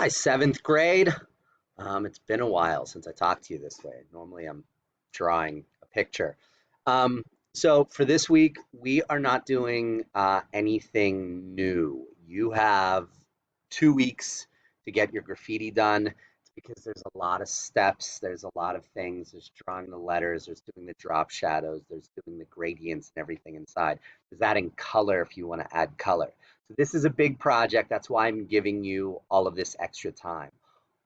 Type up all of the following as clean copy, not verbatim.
Hi, seventh grade. It's been a while since I talked to you this way. Normally, I'm drawing a picture. Um, so for this week, we are not doing anything new. You have 2 weeks to get your graffiti done. It's because there's a lot of steps, there's a lot of things. There's drawing the letters, there's doing the drop shadows, there's doing the gradients and everything inside. There's adding color if you want to add color. So this is a big project. That's why I'm giving you all of this extra time.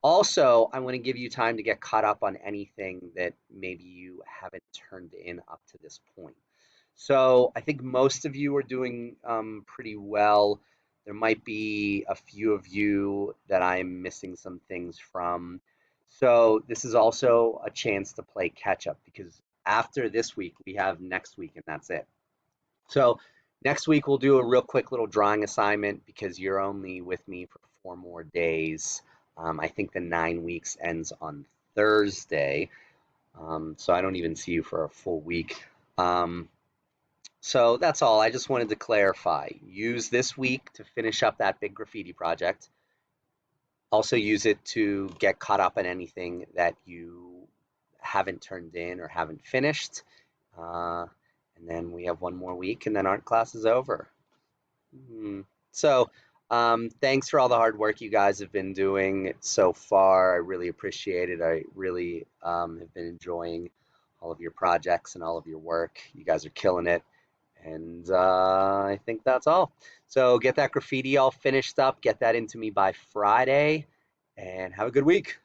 Also, I want to give you time to get caught up on anything that maybe you haven't turned in up to this point. So I think most of you are doing pretty well. There might be a few of you that I'm missing some things from. So this is also a chance to play catch up because after this week, we have next week and that's it. So next week we'll do a real quick little drawing assignment because you're only with me for 4 more days. I think the 9 weeks ends on Thursday, so I don't even see you for a full week. Um, so that's all. I just wanted to clarify. Use this week to finish up that big graffiti project. Also use it to get caught up on anything that you haven't turned in or haven't finished. Uh, and then we have 1 more week, and then art class is over. Hmm. So, thanks for all the hard work you guys have been doing so far. I really appreciate it. I really have been enjoying all of your projects and all of your work. You guys are killing it. And I think that's all. So, get that graffiti all finished up, get that into me by Friday, and have a good week.